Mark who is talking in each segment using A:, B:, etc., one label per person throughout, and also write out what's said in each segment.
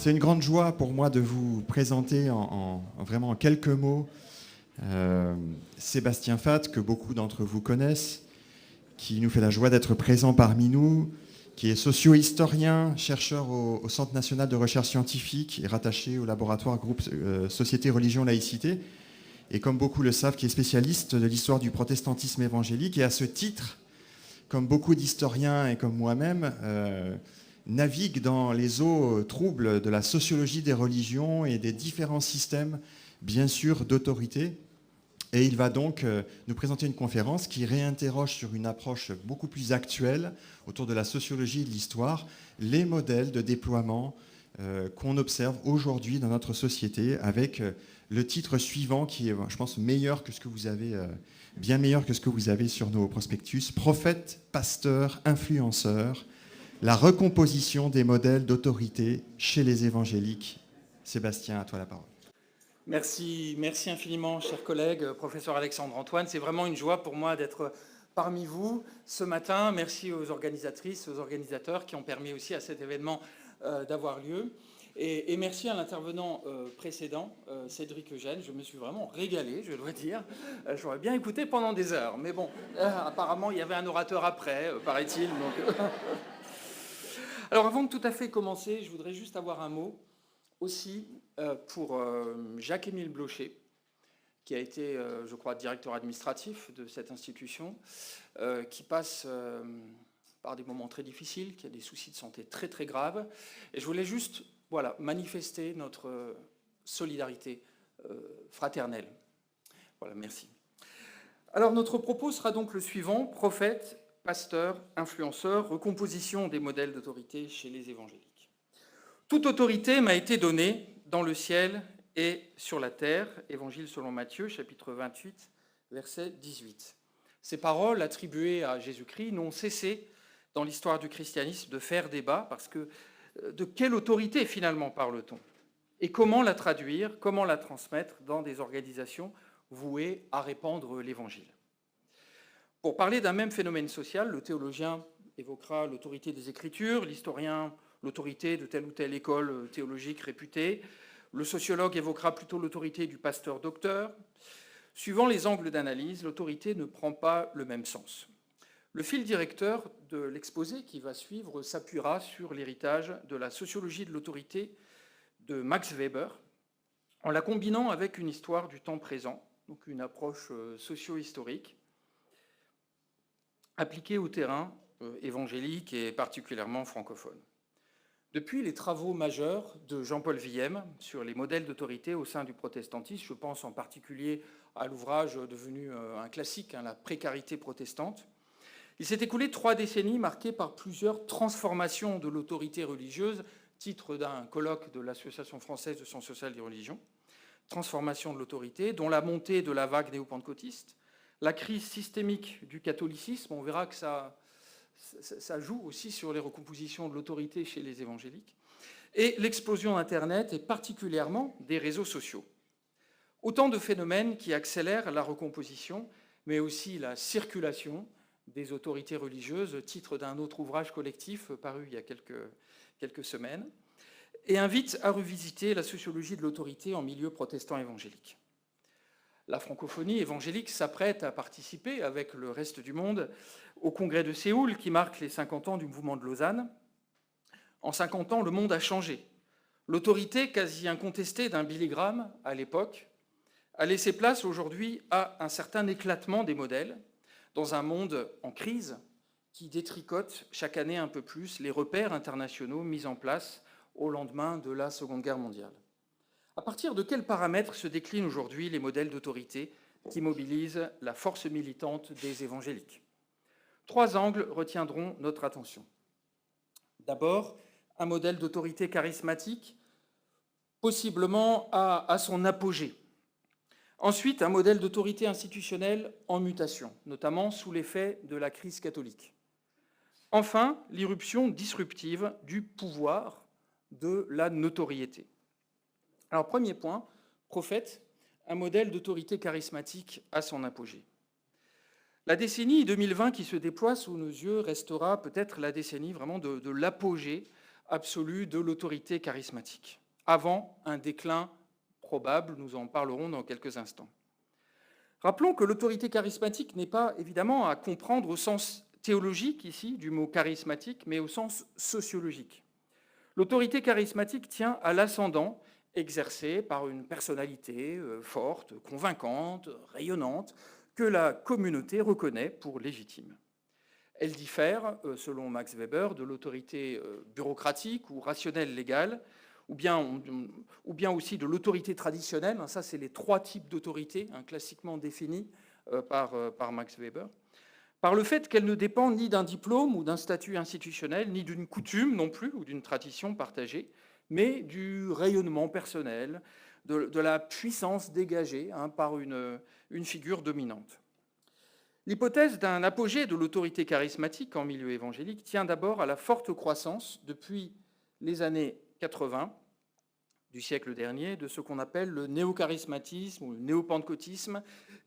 A: C'est une grande joie pour moi de vous présenter vraiment en quelques mots Sébastien Fath, que beaucoup d'entre vous connaissent, qui nous fait la joie d'être présent parmi nous, qui est socio-historien, chercheur au Centre national de recherche scientifique et rattaché au laboratoire groupe Société, Religion, Laïcité, et comme beaucoup le savent, qui est spécialiste de l'histoire du protestantisme évangélique, et à ce titre, comme beaucoup d'historiens et comme moi-même, navigue dans les eaux troubles de la sociologie des religions et des différents systèmes, bien sûr, d'autorité. Et il va donc nous présenter une conférence qui réinterroge sur une approche beaucoup plus actuelle autour de la sociologie et de l'histoire, les modèles de déploiement qu'on observe aujourd'hui dans notre société, avec le titre suivant qui est, je pense, meilleur que ce que vous avez, bien meilleur que ce que vous avez sur nos prospectus: Prophète, pasteur, influenceur, la recomposition des modèles d'autorité chez les évangéliques. Sébastien, à toi la parole.
B: Merci infiniment, chers collègues, professeur Alexandre Antoine. C'est vraiment une joie pour moi d'être parmi vous ce matin. Merci aux organisatrices, aux organisateurs qui ont permis aussi à cet événement d'avoir lieu. Et merci à l'intervenant précédent, Cédric Eugène. Je me suis vraiment régalé, je dois dire. J'aurais bien écouté pendant des heures. Mais bon, apparemment, il y avait un orateur après, paraît-il. Donc... Alors, avant de tout à fait commencer, je voudrais juste avoir un mot aussi pour Jacques-Émile Blocher, qui a été, je crois, directeur administratif de cette institution, qui passe par des moments très difficiles, qui a des soucis de santé très très graves. Et je voulais juste manifester notre solidarité fraternelle. Voilà, merci. Alors, notre propos sera donc le suivant: prophète, pasteur, influenceur, recomposition des modèles d'autorité chez les évangéliques. Toute autorité m'a été donnée dans le ciel et sur la terre. Évangile selon Matthieu, chapitre 28, verset 18. Ces paroles attribuées à Jésus-Christ n'ont cessé dans l'histoire du christianisme de faire débat, parce que de quelle autorité finalement parle-t-on? Et comment la traduire, comment la transmettre dans des organisations vouées à répandre l'Évangile? Pour parler d'un même phénomène social, le théologien évoquera l'autorité des Écritures, l'historien l'autorité de telle ou telle école théologique réputée, le sociologue évoquera plutôt l'autorité du pasteur-docteur. Suivant les angles d'analyse, l'autorité ne prend pas le même sens. Le fil directeur de l'exposé qui va suivre s'appuiera sur l'héritage de la sociologie de l'autorité de Max Weber, en la combinant avec une histoire du temps présent, donc une approche socio-historique, appliquée au terrain évangélique et particulièrement francophone. Depuis les travaux majeurs de Jean-Paul Villem sur les modèles d'autorité au sein du protestantisme, je pense en particulier à l'ouvrage devenu un classique, La précarité protestante, il s'est écoulé 3 décennies marquées par plusieurs transformations de l'autorité religieuse, titre d'un colloque de l'Association française de sciences sociales et religions, transformation de l'autorité, dont la montée de la vague néo-pentecôtiste, la crise systémique du catholicisme, on verra que ça joue aussi sur les recompositions de l'autorité chez les évangéliques, et l'explosion d'Internet et particulièrement des réseaux sociaux. Autant de phénomènes qui accélèrent la recomposition, mais aussi la circulation des autorités religieuses, titre d'un autre ouvrage collectif paru il y a quelques semaines, et invitent à revisiter la sociologie de l'autorité en milieu protestant évangélique. La francophonie évangélique s'apprête à participer, avec le reste du monde, au congrès de Séoul, qui marque les 50 ans du mouvement de Lausanne. En 50 ans, le monde a changé. L'autorité quasi incontestée d'un Billy Graham, à l'époque, a laissé place aujourd'hui à un certain éclatement des modèles, dans un monde en crise qui détricote chaque année un peu plus les repères internationaux mis en place au lendemain de la Seconde Guerre mondiale. À partir de quels paramètres se déclinent aujourd'hui les modèles d'autorité qui mobilisent la force militante des évangéliques? 3 angles retiendront notre attention. D'abord, un modèle d'autorité charismatique, possiblement à son apogée. Ensuite, un modèle d'autorité institutionnelle en mutation, notamment sous l'effet de la crise catholique. Enfin, l'irruption disruptive du pouvoir de la notoriété. Alors, premier point, prophète, un modèle d'autorité charismatique à son apogée. La décennie 2020 qui se déploie sous nos yeux restera peut-être la décennie vraiment de l'apogée absolue de l'autorité charismatique, avant un déclin probable, nous en parlerons dans quelques instants. Rappelons que l'autorité charismatique n'est pas évidemment à comprendre au sens théologique ici du mot charismatique, mais au sens sociologique. L'autorité charismatique tient à l'ascendant exercé par une personnalité forte, convaincante, rayonnante, que la communauté reconnaît pour légitime. Elle diffère, selon Max Weber, de l'autorité bureaucratique ou rationnelle légale, ou bien aussi de l'autorité traditionnelle. Ça, c'est les trois types d'autorité classiquement définis par Max Weber. Par le fait qu'elle ne dépend ni d'un diplôme ou d'un statut institutionnel, ni d'une coutume non plus, ou d'une tradition partagée, mais du rayonnement personnel, de la puissance dégagée par une figure dominante. L'hypothèse d'un apogée de l'autorité charismatique en milieu évangélique tient d'abord à la forte croissance, depuis les années 80 du siècle dernier, de ce qu'on appelle le néocharismatisme ou le néopentecôtisme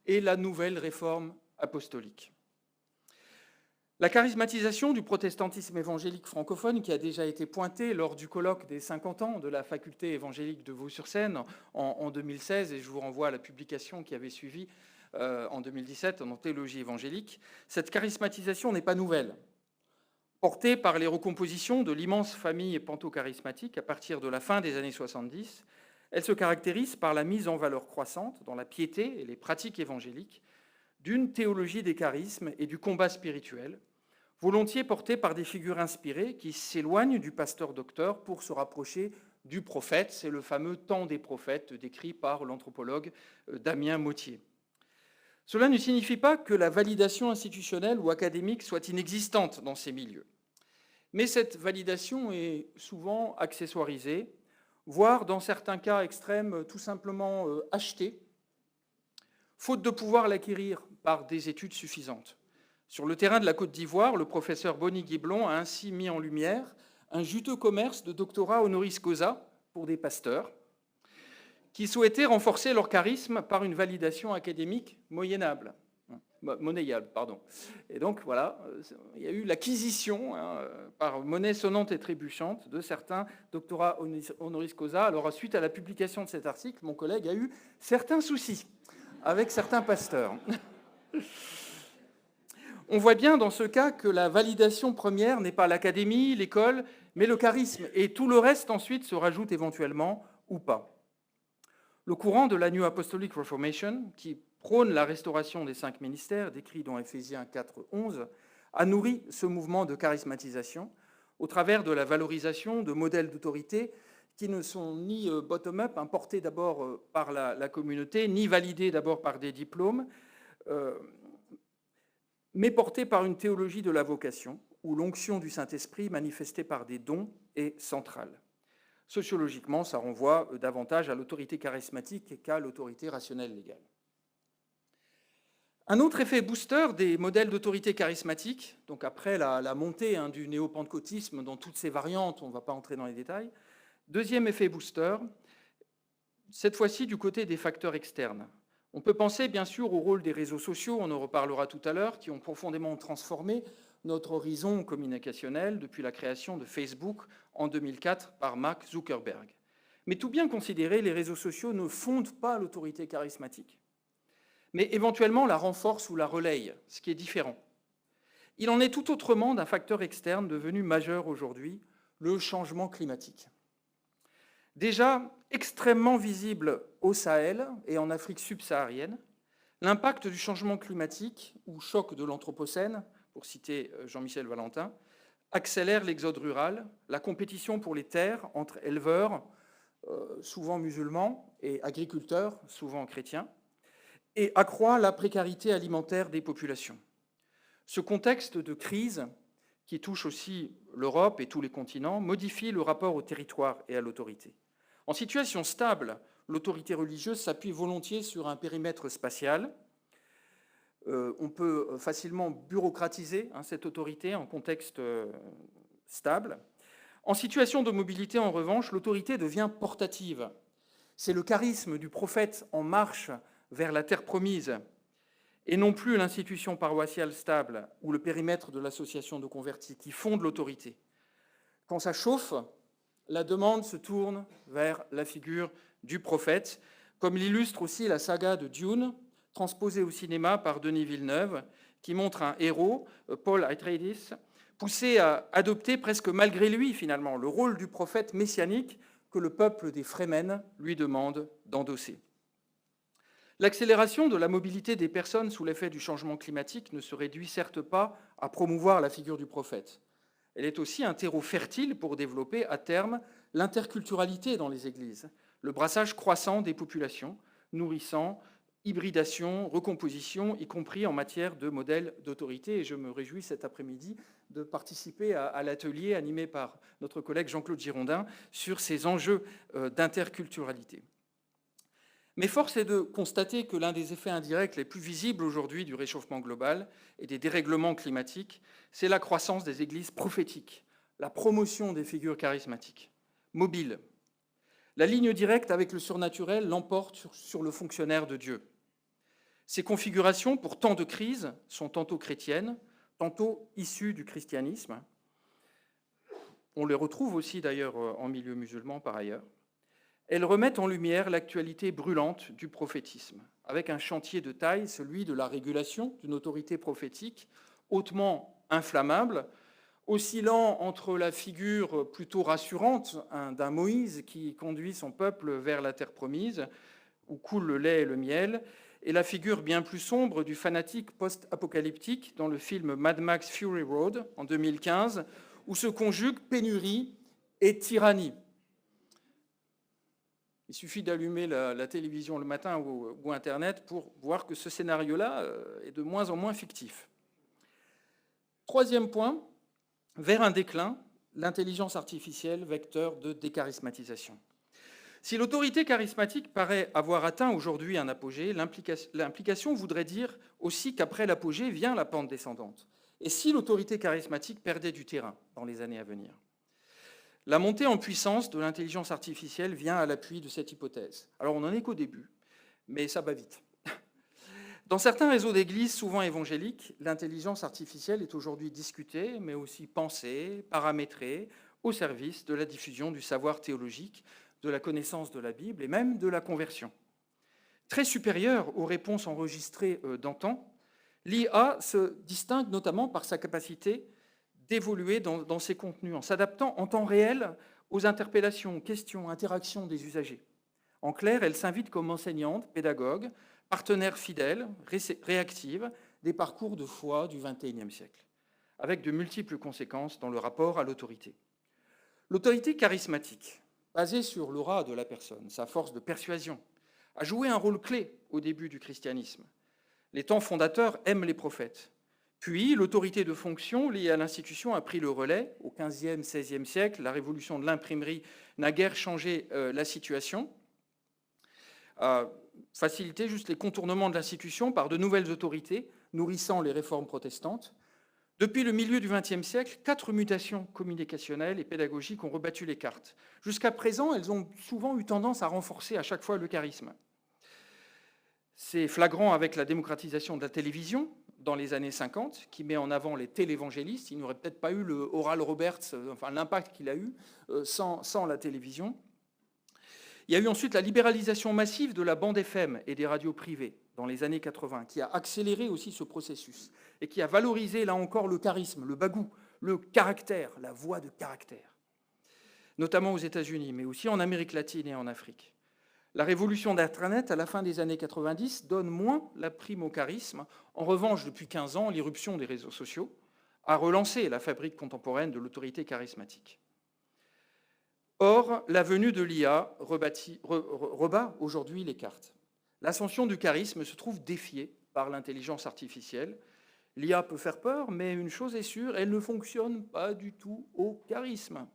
B: et la nouvelle réforme apostolique. La charismatisation du protestantisme évangélique francophone, qui a déjà été pointée lors du colloque des 50 ans de la faculté évangélique de Vaux-sur-Seine en 2016, et je vous renvoie à la publication qui avait suivi en 2017 en théologie évangélique, cette charismatisation n'est pas nouvelle. Portée par les recompositions de l'immense famille panto-charismatique à partir de la fin des années 70, elle se caractérise par la mise en valeur croissante dans la piété et les pratiques évangéliques d'une théologie des charismes et du combat spirituel, volontiers portée par des figures inspirées qui s'éloignent du pasteur-docteur pour se rapprocher du prophète. C'est le fameux temps des prophètes décrit par l'anthropologue Damien Mottier. Cela ne signifie pas que la validation institutionnelle ou académique soit inexistante dans ces milieux. Mais cette validation est souvent accessoirisée, voire dans certains cas extrêmes tout simplement achetée, faute de pouvoir l'acquérir par des études suffisantes. Sur le terrain de la Côte d'Ivoire, le professeur Bonny Guéblon a ainsi mis en lumière un juteux commerce de doctorats honoris causa pour des pasteurs qui souhaitaient renforcer leur charisme par une validation académique monnayable. Et donc, voilà, il y a eu l'acquisition par monnaie sonnante et trébuchante de certains doctorats honoris causa. Alors, suite à la publication de cet article, mon collègue a eu certains soucis avec certains pasteurs. On voit bien dans ce cas que la validation première n'est pas l'académie, l'école, mais le charisme. Et tout le reste ensuite se rajoute éventuellement ou pas. Le courant de la New Apostolic Reformation, qui prône la restauration des 5 ministères, décrit dans Éphésiens 4, 11, a nourri ce mouvement de charismatisation au travers de la valorisation de modèles d'autorité qui ne sont ni bottom-up, portés d'abord par la communauté, ni validés d'abord par des diplômes, mais portés par une théologie de la vocation, où l'onction du Saint-Esprit manifestée par des dons est centrale. Sociologiquement, ça renvoie davantage à l'autorité charismatique qu'à l'autorité rationnelle légale. Un autre effet booster des modèles d'autorité charismatique, donc après la montée du néopentecôtisme dans toutes ses variantes, on ne va pas entrer dans les détails, deuxième effet booster, cette fois-ci du côté des facteurs externes. On peut penser bien sûr au rôle des réseaux sociaux, on en reparlera tout à l'heure, qui ont profondément transformé notre horizon communicationnel depuis la création de Facebook en 2004 par Mark Zuckerberg. Mais tout bien considéré, les réseaux sociaux ne fondent pas l'autorité charismatique, mais éventuellement la renforcent ou la relayent, ce qui est différent. Il en est tout autrement d'un facteur externe devenu majeur aujourd'hui, le changement climatique. Déjà extrêmement visible au Sahel et en Afrique subsaharienne, l'impact du changement climatique, ou choc de l'Anthropocène, pour citer Jean-Michel Valentin, accélère l'exode rural, la compétition pour les terres entre éleveurs, souvent musulmans, et agriculteurs, souvent chrétiens, et accroît la précarité alimentaire des populations. Ce contexte de crise, qui touche aussi l'Europe et tous les continents, modifie le rapport au territoire et à l'autorité. En situation stable, l'autorité religieuse s'appuie volontiers sur un périmètre spatial. On peut facilement bureaucratiser cette autorité en contexte stable. En situation de mobilité, en revanche, l'autorité devient portative. C'est le charisme du prophète en marche vers la terre promise, et non plus l'institution paroissiale stable ou le périmètre de l'association de convertis qui fonde l'autorité. Quand ça chauffe, la demande se tourne vers la figure du prophète, comme l'illustre aussi la saga de Dune, transposée au cinéma par Denis Villeneuve, qui montre un héros, Paul Atreides, poussé à adopter presque malgré lui, finalement, le rôle du prophète messianique que le peuple des Fremen lui demande d'endosser. L'accélération de la mobilité des personnes sous l'effet du changement climatique ne se réduit certes pas à promouvoir la figure du prophète. Elle est aussi un terreau fertile pour développer à terme l'interculturalité dans les églises, le brassage croissant des populations, nourrissant hybridation, recomposition, y compris en matière de modèles d'autorité. Et je me réjouis cet après-midi de participer à l'atelier animé par notre collègue Jean-Claude Girondin sur ces enjeux d'interculturalité. Mais force est de constater que l'un des effets indirects les plus visibles aujourd'hui du réchauffement global et des dérèglements climatiques, c'est la croissance des églises prophétiques, la promotion des figures charismatiques, mobiles. La ligne directe avec le surnaturel l'emporte sur le fonctionnaire de Dieu. Ces configurations, pour tant de crises, sont tantôt chrétiennes, tantôt issues du christianisme. On les retrouve aussi d'ailleurs en milieu musulman par ailleurs. Elles remettent en lumière l'actualité brûlante du prophétisme, avec un chantier de taille, celui de la régulation d'une autorité prophétique hautement inflammable, oscillant entre la figure plutôt rassurante d'un Moïse qui conduit son peuple vers la terre promise, où coule le lait et le miel, et la figure bien plus sombre du fanatique post-apocalyptique dans le film Mad Max Fury Road en 2015, où se conjuguent pénurie et tyrannie. Il suffit d'allumer la télévision le matin ou Internet pour voir que ce scénario-là est de moins en moins fictif. Troisième point, vers un déclin, l'intelligence artificielle, vecteur de décharismatisation. Si l'autorité charismatique paraît avoir atteint aujourd'hui un apogée, l'implication voudrait dire aussi qu'après l'apogée vient la pente descendante. Et si l'autorité charismatique perdait du terrain dans les années à venir ? La montée en puissance de l'intelligence artificielle vient à l'appui de cette hypothèse. Alors on n'en est qu'au début, mais ça va vite. Dans certains réseaux d'églises, souvent évangéliques, l'intelligence artificielle est aujourd'hui discutée, mais aussi pensée, paramétrée, au service de la diffusion du savoir théologique, de la connaissance de la Bible et même de la conversion. Très supérieure aux réponses enregistrées d'antan, l'IA se distingue notamment par sa capacité d'évoluer dans ses contenus, en s'adaptant en temps réel aux interpellations, questions, interactions des usagers. En clair, elle s'invite comme enseignante, pédagogue, partenaire fidèle, réactive des parcours de foi du XXIe siècle, avec de multiples conséquences dans le rapport à l'autorité. L'autorité charismatique, basée sur l'aura de la personne, sa force de persuasion, a joué un rôle clé au début du christianisme. Les temps fondateurs aiment les prophètes. Puis, l'autorité de fonction liée à l'institution a pris le relais. Au XVe, XVIe siècle, la révolution de l'imprimerie n'a guère changé la situation, a facilité juste les contournements de l'institution par de nouvelles autorités, nourrissant les réformes protestantes. Depuis le milieu du XXe siècle, 4 mutations communicationnelles et pédagogiques ont rebattu les cartes. Jusqu'à présent, elles ont souvent eu tendance à renforcer à chaque fois le charisme. C'est flagrant avec la démocratisation de la télévision dans les années 50, qui met en avant les télévangélistes. Il n'y aurait peut-être pas eu le Oral Roberts, enfin l'impact qu'il a eu sans la télévision. Il y a eu ensuite la libéralisation massive de la bande FM et des radios privées dans les années 80, qui a accéléré aussi ce processus et qui a valorisé, là encore, le charisme, le bagou, le caractère, la voix de caractère, notamment aux États-Unis, mais aussi en Amérique latine et en Afrique. La révolution d'Internet, à la fin des années 90, donne moins la prime au charisme. En revanche, depuis 15 ans, l'irruption des réseaux sociaux a relancé la fabrique contemporaine de l'autorité charismatique. Or, la venue de l'IA rebat aujourd'hui les cartes. L'ascension du charisme se trouve défiée par l'intelligence artificielle. L'IA peut faire peur, mais une chose est sûre, elle ne fonctionne pas du tout au charisme.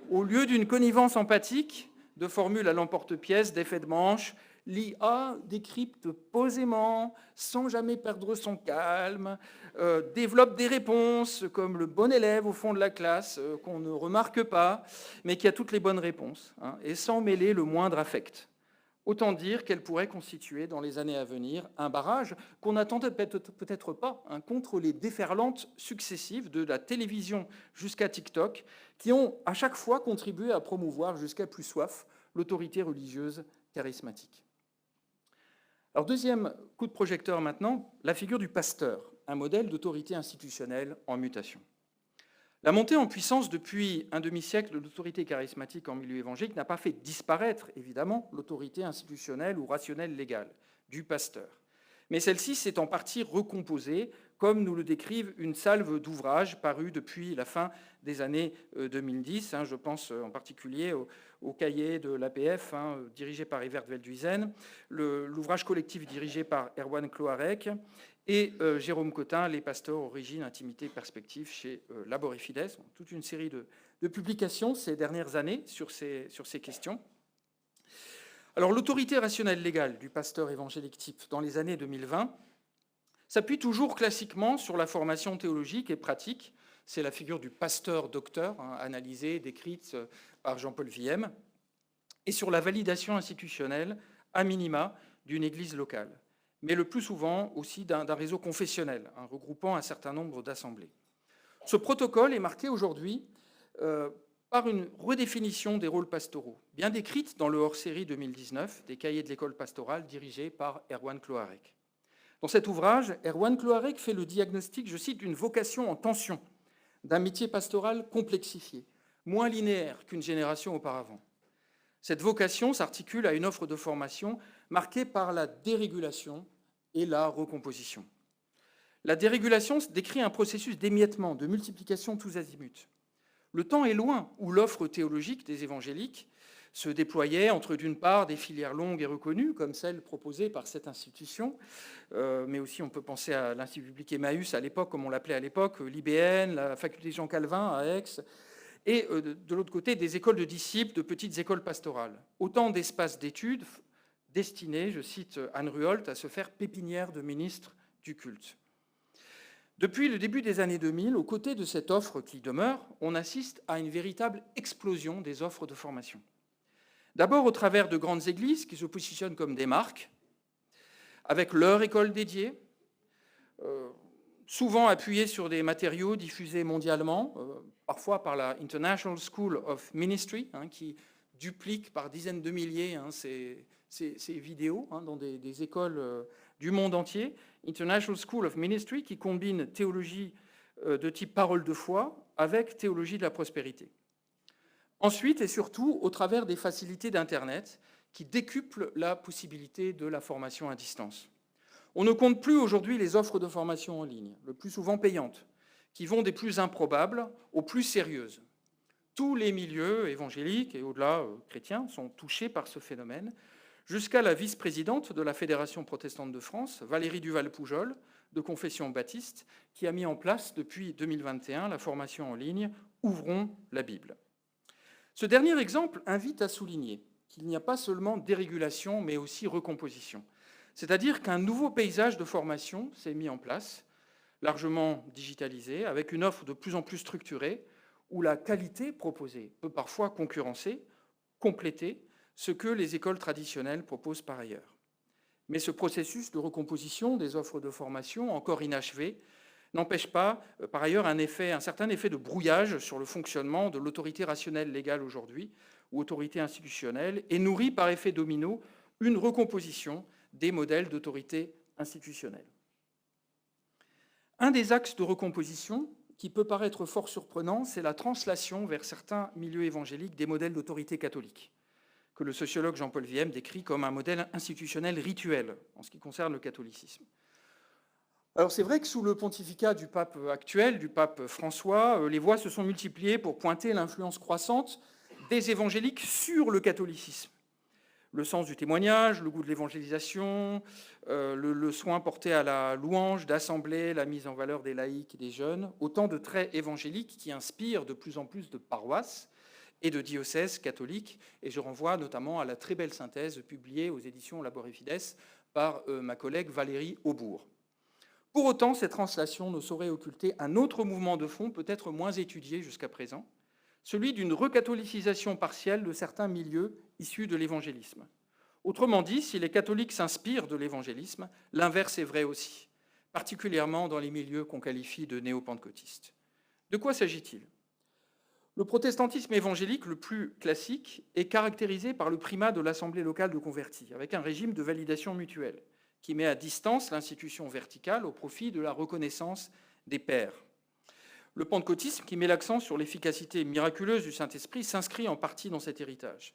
B: Au lieu d'une connivence empathique, de formules à l'emporte-pièce, d'effets de manche, l'IA décrypte posément, sans jamais perdre son calme, développe des réponses comme le bon élève au fond de la classe, qu'on ne remarque pas, mais qui a toutes les bonnes réponses, et sans mêler le moindre affect. Autant dire qu'elle pourrait constituer dans les années à venir un barrage qu'on n'attendait peut-être pas contre les déferlantes successives de la télévision jusqu'à TikTok, qui ont à chaque fois contribué à promouvoir jusqu'à plus soif l'autorité religieuse charismatique. Alors deuxième coup de projecteur maintenant, la figure du pasteur, un modèle d'autorité institutionnelle en mutation. La montée en puissance depuis un demi-siècle de l'autorité charismatique en milieu évangélique n'a pas fait disparaître, évidemment, l'autorité institutionnelle ou rationnelle légale du pasteur. Mais celle-ci s'est en partie recomposée, comme nous le décrivent une salve d'ouvrages parus depuis la fin des années 2010. Je pense en particulier au cahier de l'APF, dirigé par Evert Veldhuizen, l'ouvrage collectif dirigé par Erwan Cloarec, et Jérôme Cotin, Les pasteurs, origine, intimité, perspective, chez Labor et Fides. Toute une série de publications ces dernières années sur ces questions. Alors, l'autorité rationnelle légale du pasteur évangélique type dans les années 2020 s'appuie toujours classiquement sur la formation théologique et pratique. C'est la figure du pasteur-docteur, analysée, décrite par Jean-Paul Villem, et sur la validation institutionnelle, à minima, d'une église locale, mais le plus souvent aussi d'un réseau confessionnel, regroupant un certain nombre d'assemblées. Ce protocole est marqué aujourd'hui par une redéfinition des rôles pastoraux, bien décrite dans le hors-série 2019 des cahiers de l'école pastorale dirigé par Erwan Cloarec. Dans cet ouvrage, Erwan Cloarec fait le diagnostic, je cite, d'une vocation en tension, d'un métier pastoral complexifié, moins linéaire qu'une génération auparavant. Cette vocation s'articule à une offre de formation marquée par la dérégulation et la recomposition. La dérégulation décrit un processus d'émiettement, de multiplication tous azimuts. Le temps est loin où l'offre théologique des évangéliques se déployait entre, d'une part, des filières longues et reconnues, comme celles proposées par cette institution, mais aussi on peut penser à l'Institut biblique Emmaüs à l'époque, comme on l'appelait à l'époque, l'IBN, la faculté Jean Calvin à Aix, et de l'autre côté, des écoles de disciples, de petites écoles pastorales. Autant d'espaces d'études destinés, je cite Anne Ruolt, à se faire pépinière de ministres du culte. Depuis le début des années 2000, aux côtés de cette offre qui demeure, on assiste à une véritable explosion des offres de formation. D'abord au travers de grandes églises qui se positionnent comme des marques, avec leur école dédiée, souvent appuyées sur des matériaux diffusés mondialement, parfois par la International School of Ministry, qui duplique par dizaines de milliers ces vidéos dans des écoles du monde entier. International School of Ministry qui combine théologie de type parole de foi avec théologie de la prospérité. Ensuite et surtout au travers des facilités d'Internet qui décuplent la possibilité de la formation à distance. On ne compte plus aujourd'hui les offres de formation en ligne, le plus souvent payantes, qui vont des plus improbables aux plus sérieuses. Tous les milieux évangéliques et au-delà chrétiens sont touchés par ce phénomène, jusqu'à la vice-présidente de la Fédération protestante de France, Valérie Duval-Poujol, de confession baptiste, qui a mis en place depuis 2021 la formation en ligne « Ouvrons la Bible ». Ce dernier exemple invite à souligner qu'il n'y a pas seulement dérégulation, mais aussi recomposition. C'est-à-dire qu'un nouveau paysage de formation s'est mis en place, largement digitalisé, avec une offre de plus en plus structurée, où la qualité proposée peut parfois concurrencer, compléter ce que les écoles traditionnelles proposent par ailleurs. Mais ce processus de recomposition des offres de formation, encore inachevé, n'empêche pas, par ailleurs, un certain effet de brouillage sur le fonctionnement de l'autorité rationnelle légale aujourd'hui, ou autorité institutionnelle, et nourrit par effet domino une recomposition des modèles d'autorité institutionnelle. Un des axes de recomposition qui peut paraître fort surprenant, c'est la translation vers certains milieux évangéliques des modèles d'autorité catholique, que le sociologue Jean-Paul Villem décrit comme un modèle institutionnel rituel en ce qui concerne le catholicisme. Alors c'est vrai que sous le pontificat du pape actuel, du pape François, les voix se sont multipliées pour pointer l'influence croissante des évangéliques sur le catholicisme. Le sens du témoignage, le goût de l'évangélisation, le soin porté à la louange d'assemblée, la mise en valeur des laïcs et des jeunes, autant de traits évangéliques qui inspirent de plus en plus de paroisses et de diocèses catholiques. Et je renvoie notamment à la très belle synthèse publiée aux éditions Labor et Fides par ma collègue Valérie Aubourg. Pour autant, cette translation ne saurait occulter un autre mouvement de fond, peut-être moins étudié jusqu'à présent, celui d'une recatholicisation partielle de certains milieux issus de l'évangélisme. Autrement dit, si les catholiques s'inspirent de l'évangélisme, l'inverse est vrai aussi, particulièrement dans les milieux qu'on qualifie de néo-pentecôtistes. De quoi s'agit-il ? Le protestantisme évangélique le plus classique est caractérisé par le primat de l'assemblée locale de convertis, avec un régime de validation mutuelle, qui met à distance l'institution verticale au profit de la reconnaissance des pairs. Le pentecôtisme, qui met l'accent sur l'efficacité miraculeuse du Saint-Esprit, s'inscrit en partie dans cet héritage.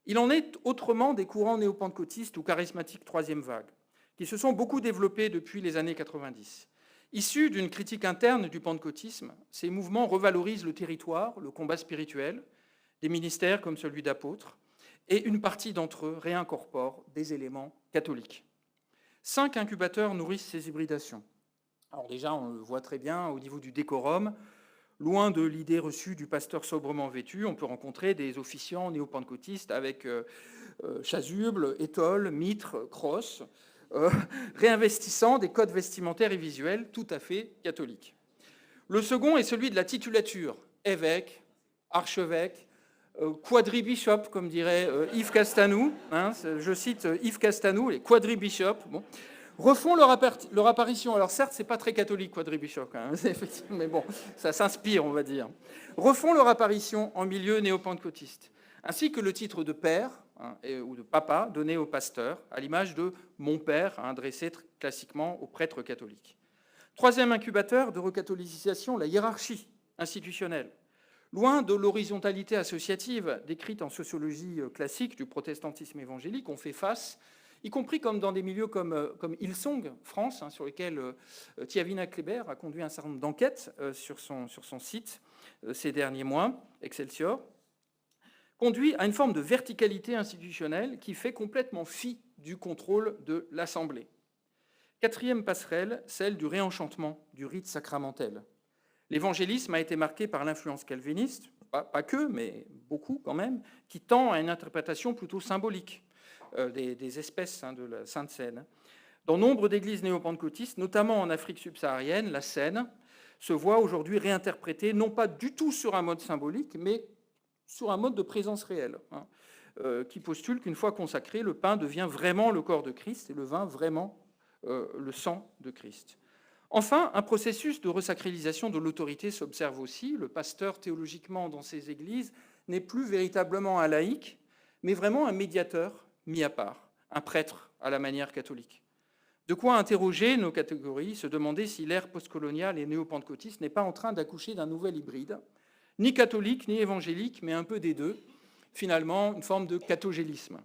B: Il en est autrement des courants néo-pentecôtistes ou charismatiques troisième vague, qui se sont beaucoup développés depuis les années 90. Issus d'une critique interne du pentecôtisme, ces mouvements revalorisent le territoire, le combat spirituel, des ministères comme celui d'apôtre, et une partie d'entre eux réincorporent des éléments catholiques. 5 incubateurs nourrissent ces hybridations. Alors déjà, on le voit très bien au niveau du décorum. Loin de l'idée reçue du pasteur sobrement vêtu, on peut rencontrer des officiants néo-pentecôtistes avec chasuble, étole, mitre, crosse, réinvestissant des codes vestimentaires et visuels tout à fait catholiques. Le second est celui de la titulature, évêque, archevêque, quadribishop, comme dirait Yves Castanou, hein, je cite Yves Castanou, les quadribishops, bon, refont leur apparition. Alors certes, c'est pas très catholique, quadribishop, hein, mais bon, ça s'inspire, on va dire. Refont leur apparition en milieu néo-pentecôtiste, ainsi que le titre de père, hein, ou de papa donné au pasteur, à l'image de mon père, hein, adressé classiquement aux prêtres catholiques. Troisième incubateur de recatholicisation, la hiérarchie institutionnelle. Loin de l'horizontalité associative décrite en sociologie classique du protestantisme évangélique, on fait face, y compris comme dans des milieux comme Hillsong, France, hein, sur lesquels Tiavina Kleber a conduit un certain nombre d'enquêtes sur son site ces derniers mois, Excelsior, conduit à une forme de verticalité institutionnelle qui fait complètement fi du contrôle de l'Assemblée. Quatrième passerelle, celle du réenchantement du rite sacramentel. L'évangélisme a été marqué par l'influence calviniste, pas que, mais beaucoup quand même, qui tend à une interprétation plutôt symbolique des espèces, hein, de la Sainte Seine. Dans nombre d'églises néo-pentecôtistes, notamment en Afrique subsaharienne, la Seine se voit aujourd'hui réinterprétée, non pas du tout sur un mode symbolique, mais sur un mode de présence réelle, hein, qui postule qu'une fois consacré, le pain devient vraiment le corps de Christ et le vin vraiment le sang de Christ. Enfin, un processus de resacralisation de l'autorité s'observe aussi. Le pasteur, théologiquement, dans ces églises, n'est plus véritablement un laïc, mais vraiment un médiateur mis à part, un prêtre à la manière catholique. De quoi interroger nos catégories, se demander si l'ère postcoloniale et néo-pentecôtiste n'est pas en train d'accoucher d'un nouvel hybride, ni catholique, ni évangélique, mais un peu des deux, finalement une forme de cathogélisme.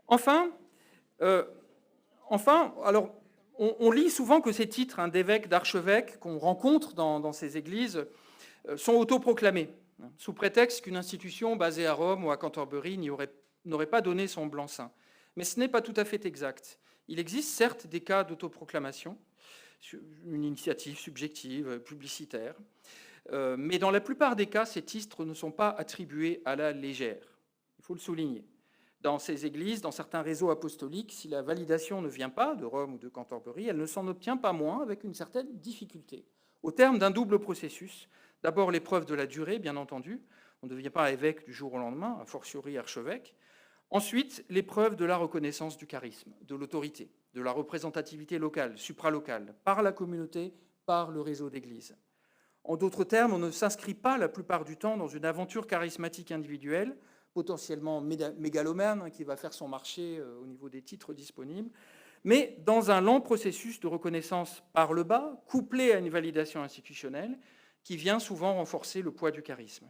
B: Enfin, alors, on lit souvent que ces titres, hein, d'évêques, d'archevêques qu'on rencontre dans ces églises sont autoproclamés, sous prétexte qu'une institution basée à Rome ou à Canterbury n'aurait pas donné son blanc-seing. Mais ce n'est pas tout à fait exact. Il existe certes des cas d'autoproclamation, une initiative subjective, publicitaire, mais dans la plupart des cas, ces titres ne sont pas attribués à la légère. Il faut le souligner. Dans ces églises, dans certains réseaux apostoliques, si la validation ne vient pas de Rome ou de Canterbury, elle ne s'en obtient pas moins avec une certaine difficulté, au terme d'un double processus. D'abord, l'épreuve de la durée, bien entendu. On ne devient pas évêque du jour au lendemain, a fortiori archevêque. Ensuite, l'épreuve de la reconnaissance du charisme, de l'autorité, de la représentativité locale, supralocale, par la communauté, par le réseau d'églises. En d'autres termes, on ne s'inscrit pas la plupart du temps dans une aventure charismatique individuelle, potentiellement mégalomane, qui va faire son marché au niveau des titres disponibles, mais dans un lent processus de reconnaissance par le bas, couplé à une validation institutionnelle, qui vient souvent renforcer le poids du charisme.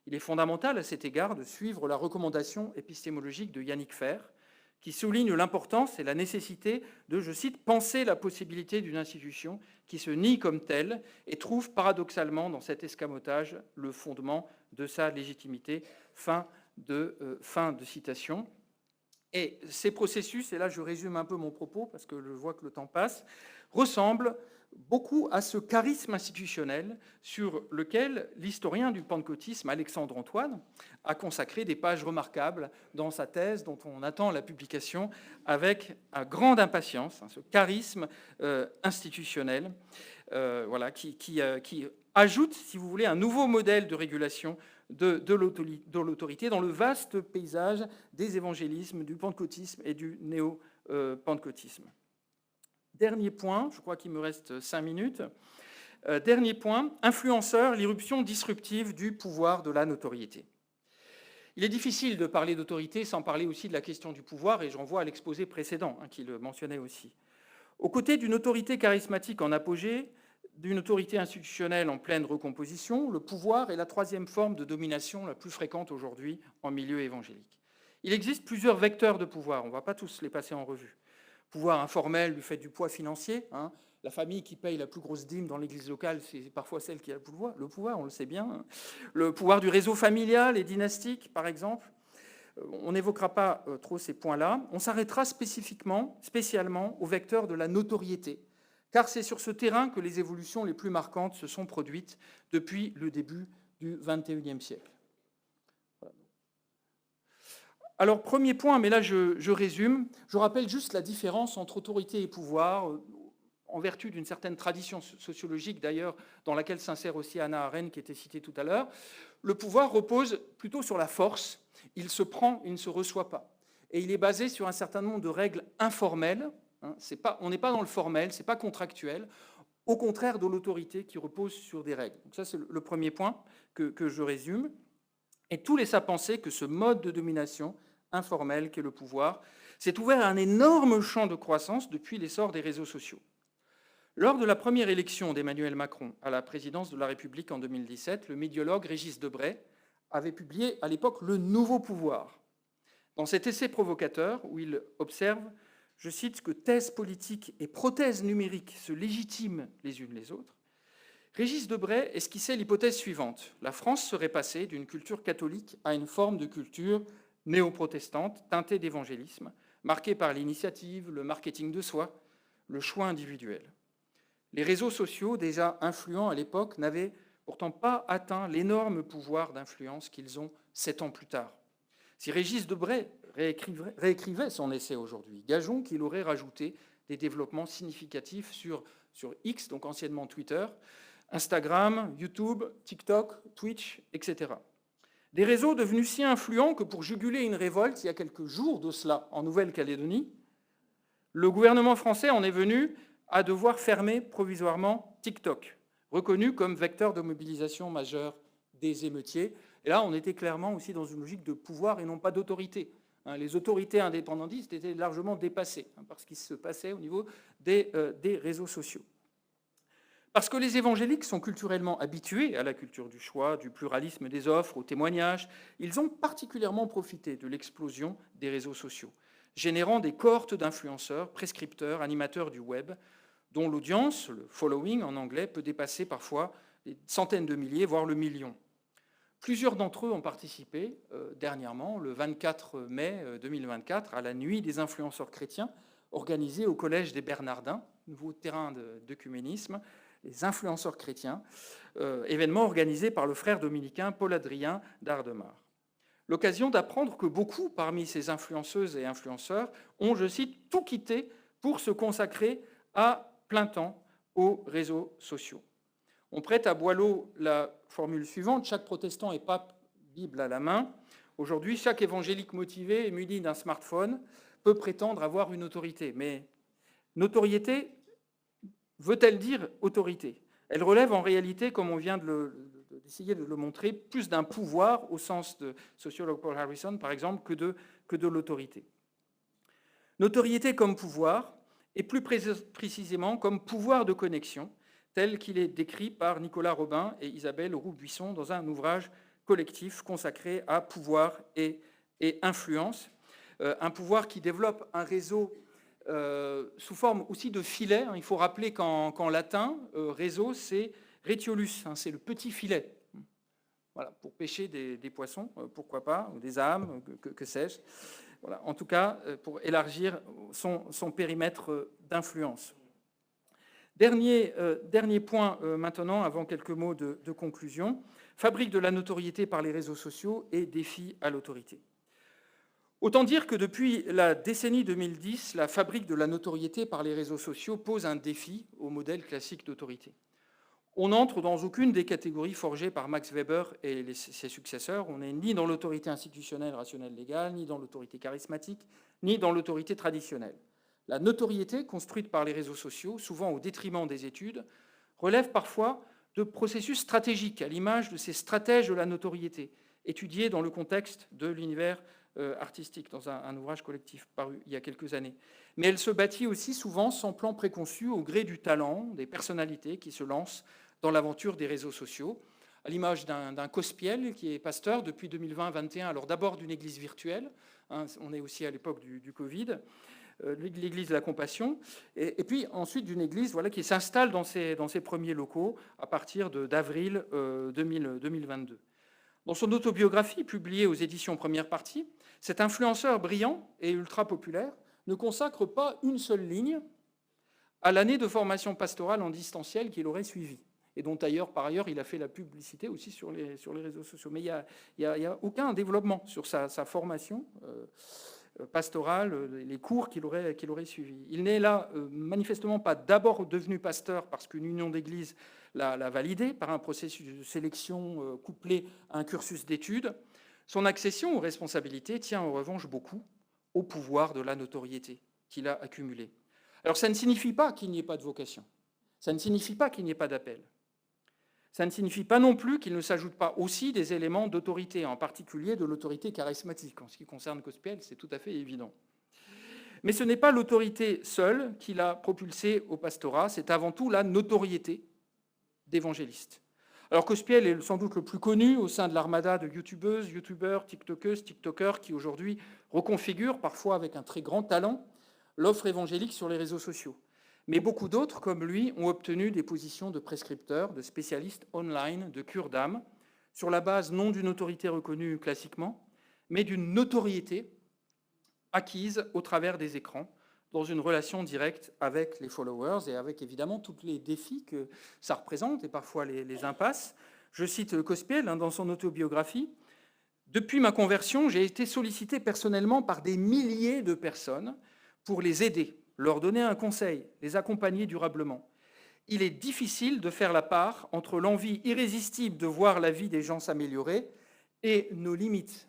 B: Il est fondamental à cet égard de suivre la recommandation épistémologique de Yannick Fer, qui souligne l'importance et la nécessité de, je cite, « penser la possibilité d'une institution qui se nie comme telle et trouve paradoxalement dans cet escamotage le fondement de sa légitimité ». Fin de citation. Et ces processus, et là je résume un peu mon propos parce que je vois que le temps passe, ressemblent beaucoup à ce charisme institutionnel sur lequel l'historien du pentecôtisme Alexandre Antoine a consacré des pages remarquables dans sa thèse dont on attend la publication avec grande impatience, ce charisme institutionnel voilà, qui ajoute, si vous voulez, un nouveau modèle de régulation de l'autorité dans le vaste paysage des évangélismes, du pentecôtisme et du néo-pentecôtisme. Dernier point, je crois qu'il me reste 5 minutes. Dernier point, influenceur, l'irruption disruptive du pouvoir de la notoriété. Il est difficile de parler d'autorité sans parler aussi de la question du pouvoir, et je renvoie à l'exposé précédent qui le mentionnait aussi. Aux côtés d'une autorité charismatique en apogée, d'une autorité institutionnelle en pleine recomposition, le pouvoir est la troisième forme de domination la plus fréquente aujourd'hui en milieu évangélique. Il existe plusieurs vecteurs de pouvoir, on ne va pas tous les passer en revue. Pouvoir informel du fait du poids financier, la famille qui paye la plus grosse dîme dans l'église locale, c'est parfois celle qui a le pouvoir, on le sait bien. Le pouvoir du réseau familial et dynastique, par exemple. On n'évoquera pas trop ces points-là. On s'arrêtera spécialement au vecteur de la notoriété, car c'est sur ce terrain que les évolutions les plus marquantes se sont produites depuis le début du XXIe siècle. Alors, premier point, mais là je résume, je rappelle juste la différence entre autorité et pouvoir, en vertu d'une certaine tradition sociologique d'ailleurs, dans laquelle s'insère aussi Hannah Arendt, qui était citée tout à l'heure. Le pouvoir repose plutôt sur la force, il se prend, il ne se reçoit pas. Et il est basé sur un certain nombre de règles informelles, on n'est pas dans le formel, ce n'est pas contractuel, au contraire de l'autorité qui repose sur des règles. Donc ça, c'est le premier point que je résume. Et tout laisse à penser que ce mode de domination informel qu'est le pouvoir s'est ouvert à un énorme champ de croissance depuis l'essor des réseaux sociaux. Lors de la première élection d'Emmanuel Macron à la présidence de la République en 2017, le médiologue Régis Debray avait publié à l'époque Le Nouveau Pouvoir. Dans cet essai provocateur, où il observe, je cite, que thèses politiques et prothèses numériques se légitiment les unes les autres, Régis Debray esquissait l'hypothèse suivante. La France serait passée d'une culture catholique à une forme de culture néo-protestante, teintée d'évangélisme, marquée par l'initiative, le marketing de soi, le choix individuel. Les réseaux sociaux, déjà influents à l'époque, n'avaient pourtant pas atteint l'énorme pouvoir d'influence qu'ils ont 7 ans plus tard. Si Régis Debray réécrivait son essai aujourd'hui, gageons qu'il aurait rajouté des développements significatifs sur X, donc anciennement Twitter, Instagram, YouTube, TikTok, Twitch, etc. Des réseaux devenus si influents que pour juguler une révolte, il y a quelques jours de cela, en Nouvelle-Calédonie, le gouvernement français en est venu à devoir fermer provisoirement TikTok, reconnu comme vecteur de mobilisation majeure des émeutiers. Et là, on était clairement aussi dans une logique de pouvoir et non pas d'autorité. Les autorités indépendantistes étaient largement dépassées par ce qui se passait au niveau des réseaux sociaux. Parce que les évangéliques sont culturellement habitués à la culture du choix, du pluralisme des offres, au témoignage, ils ont particulièrement profité de l'explosion des réseaux sociaux, générant des cohortes d'influenceurs, prescripteurs, animateurs du web, dont l'audience, le following en anglais, peut dépasser parfois des centaines de milliers, voire le million. Plusieurs d'entre eux ont participé dernièrement, le 24 mai 2024, à la Nuit des influenceurs chrétiens, organisée au Collège des Bernardins, nouveau terrain d'œcuménisme, les influenceurs chrétiens, événement organisé par le frère dominicain Paul-Adrien d'Ardemar. L'occasion d'apprendre que beaucoup parmi ces influenceuses et influenceurs ont, je cite, tout quitté pour se consacrer à plein temps aux réseaux sociaux. On prête à Boileau la formule suivante, chaque protestant est pape, Bible à la main. Aujourd'hui, chaque évangélique motivé et muni d'un smartphone peut prétendre avoir une autorité. Mais notoriété veut-elle dire autorité? Elle relève en réalité, comme on vient d'essayer de le montrer, plus d'un pouvoir, au sens de sociologue Paul Harrison, par exemple, que de l'autorité. Notoriété comme pouvoir, et plus précisément comme pouvoir de connexion, tel qu'il est décrit par Nicolas Robin et Isabelle Roux-Buisson dans un ouvrage collectif consacré à pouvoir et influence. Un pouvoir qui développe un réseau sous forme aussi de filet. Il faut rappeler qu'en latin, réseau, c'est retiolus, c'est le petit filet. Voilà, pour pêcher des poissons, pourquoi pas, ou des âmes, que sais-je. Voilà, en tout cas, pour élargir son périmètre d'influence. Dernier point maintenant, avant quelques mots de conclusion. Fabrique de la notoriété par les réseaux sociaux et défi à l'autorité. Autant dire que depuis la décennie 2010, la fabrique de la notoriété par les réseaux sociaux pose un défi au modèle classique d'autorité. On n'entre dans aucune des catégories forgées par Max Weber et ses successeurs. On n'est ni dans l'autorité institutionnelle, rationnelle, légale, ni dans l'autorité charismatique, ni dans l'autorité traditionnelle. La notoriété, construite par les réseaux sociaux, souvent au détriment des études, relève parfois de processus stratégiques, à l'image de ces stratèges de la notoriété, étudiés dans le contexte de l'univers artistique, dans un ouvrage collectif paru il y a quelques années. Mais elle se bâtit aussi souvent sans plan préconçu, au gré du talent, des personnalités qui se lancent dans l'aventure des réseaux sociaux, à l'image d'un Cospiel qui est pasteur depuis 2020-2021, alors d'abord d'une église virtuelle, hein, on est aussi à l'époque du Covid, l'église de la Compassion, et puis ensuite d'une église voilà, qui s'installe dans ses premiers locaux à partir d'avril 2022. Dans son autobiographie publiée aux éditions Première Partie, cet influenceur brillant et ultra populaire ne consacre pas une seule ligne à l'année de formation pastorale en distanciel qu'il aurait suivie, et dont par ailleurs il a fait la publicité aussi sur les réseaux sociaux. Mais il n'y a aucun développement sur sa formation pastorale, les cours qu'il aurait suivis. Il n'est là manifestement pas d'abord devenu pasteur parce qu'une union d'église l'a validé par un processus de sélection couplé à un cursus d'études. Son accession aux responsabilités tient en revanche beaucoup au pouvoir de la notoriété qu'il a accumulé. Alors ça ne signifie pas qu'il n'y ait pas de vocation, ça ne signifie pas qu'il n'y ait pas d'appel. Ça ne signifie pas non plus qu'il ne s'ajoute pas aussi des éléments d'autorité, en particulier de l'autorité charismatique. En ce qui concerne Cospiel, c'est tout à fait évident. Mais ce n'est pas l'autorité seule qui l'a propulsé au pastorat, c'est avant tout la notoriété d'évangéliste. Alors Cospiel est sans doute le plus connu au sein de l'armada de youtubeuses, youtubeurs, tiktokeuses, tiktokers qui aujourd'hui reconfigurent, parfois avec un très grand talent, l'offre évangélique sur les réseaux sociaux. Mais beaucoup d'autres, comme lui, ont obtenu des positions de prescripteurs, de spécialistes online, de cure d'âme, sur la base non d'une autorité reconnue classiquement, mais d'une notoriété acquise au travers des écrans, dans une relation directe avec les followers et avec évidemment tous les défis que ça représente et parfois les impasses. Je cite Cospiel dans son autobiographie. « Depuis ma conversion, j'ai été sollicité personnellement par des milliers de personnes pour les aider, leur donner un conseil, les accompagner durablement. Il est difficile de faire la part entre l'envie irrésistible de voir la vie des gens s'améliorer et nos limites. »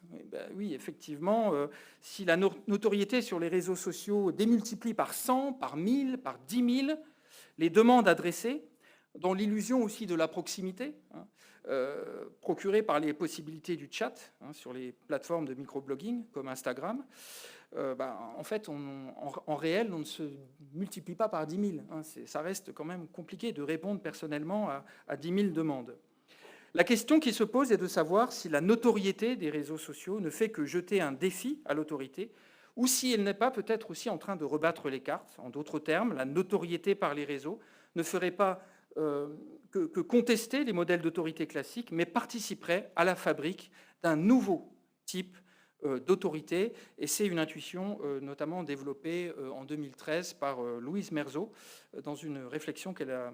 B: Oui, effectivement, si la notoriété sur les réseaux sociaux démultiplie par 100, par 1000, par 10 000 les demandes adressées, dans l'illusion aussi de la proximité, procurée par les possibilités du chat sur les plateformes de microblogging comme Instagram, en fait, en réel, on ne se multiplie pas par 10 000. Ça reste quand même compliqué de répondre personnellement à 10 000 demandes. La question qui se pose est de savoir si la notoriété des réseaux sociaux ne fait que jeter un défi à l'autorité, ou si elle n'est pas peut-être aussi en train de rebattre les cartes. En d'autres termes, la notoriété par les réseaux ne ferait pas que contester les modèles d'autorité classiques, mais participerait à la fabrique d'un nouveau type d'autorité. Et c'est une intuition notamment développée en 2013 par Louise Merzeau dans une réflexion qu'elle a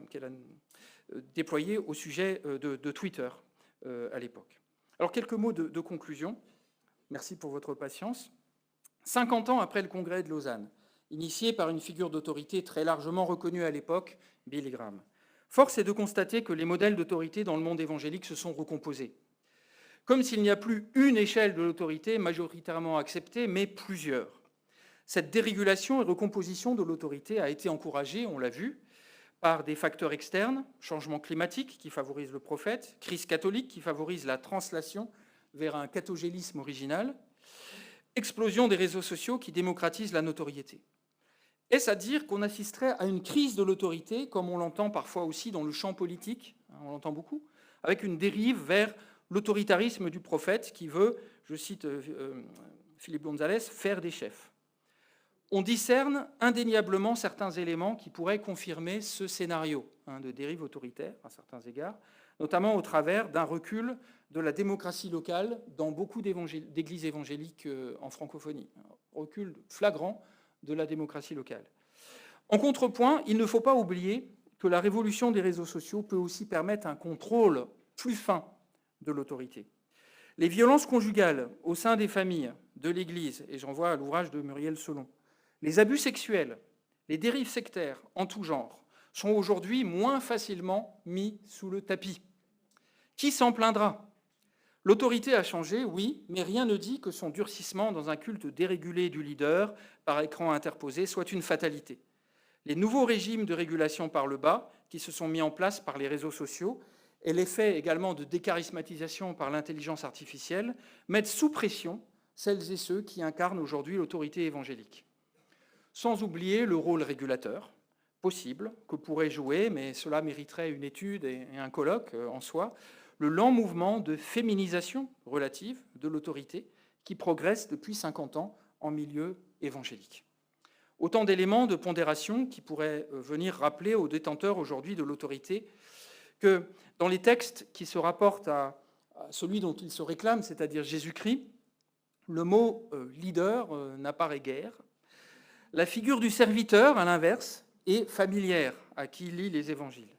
B: déployée au sujet de Twitter à l'époque. Alors quelques mots de conclusion. Merci pour votre patience. 50 ans après le congrès de Lausanne, initié par une figure d'autorité très largement reconnue à l'époque, Billy Graham, force est de constater que les modèles d'autorité dans le monde évangélique se sont recomposés. Comme s'il n'y a plus une échelle de l'autorité majoritairement acceptée, mais plusieurs. Cette dérégulation et recomposition de l'autorité a été encouragée, on l'a vu, par des facteurs externes, changement climatique qui favorise le prophète, crise catholique qui favorise la translation vers un cathogélisme original, explosion des réseaux sociaux qui démocratisent la notoriété. Est-ce à dire qu'on assisterait à une crise de l'autorité, comme on l'entend parfois aussi dans le champ politique, on l'entend beaucoup, avec une dérive vers l'autoritarisme du prophète qui veut, je cite Philippe Gonzalez, faire des chefs. On discerne indéniablement certains éléments qui pourraient confirmer ce scénario de dérive autoritaire à certains égards, notamment au travers d'un recul de la démocratie locale dans beaucoup d'églises évangéliques en francophonie. Un recul flagrant de la démocratie locale. En contrepoint, il ne faut pas oublier que la révolution des réseaux sociaux peut aussi permettre un contrôle plus fin de l'autorité. Les violences conjugales au sein des familles, de l'Église, et j'en vois à l'ouvrage de Muriel Solon, les abus sexuels, les dérives sectaires en tout genre, sont aujourd'hui moins facilement mis sous le tapis. Qui s'en plaindra? L'autorité a changé, oui, mais rien ne dit que son durcissement dans un culte dérégulé du leader par écran interposé soit une fatalité. Les nouveaux régimes de régulation par le bas, qui se sont mis en place par les réseaux sociaux, et l'effet également de décharismatisation par l'intelligence artificielle, mettent sous pression celles et ceux qui incarnent aujourd'hui l'autorité évangélique. Sans oublier le rôle régulateur possible que pourrait jouer, mais cela mériterait une étude et un colloque en soi, le lent mouvement de féminisation relative de l'autorité qui progresse depuis 50 ans en milieu évangélique. Autant d'éléments de pondération qui pourraient venir rappeler aux détenteurs aujourd'hui de l'autorité que dans les textes qui se rapportent à celui dont ils se réclament, c'est-à-dire Jésus-Christ, le mot leader n'apparaît guère. La figure du serviteur, à l'inverse, est familière à qui lit les évangiles.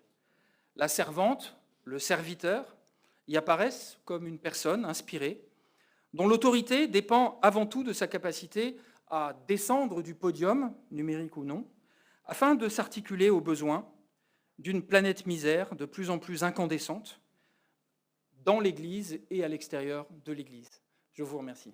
B: La servante, le serviteur, y apparaissent comme une personne inspirée, dont l'autorité dépend avant tout de sa capacité à descendre du podium, numérique ou non, afin de s'articuler aux besoins d'une planète misère de plus en plus incandescente dans l'Église et à l'extérieur de l'Église. Je vous remercie.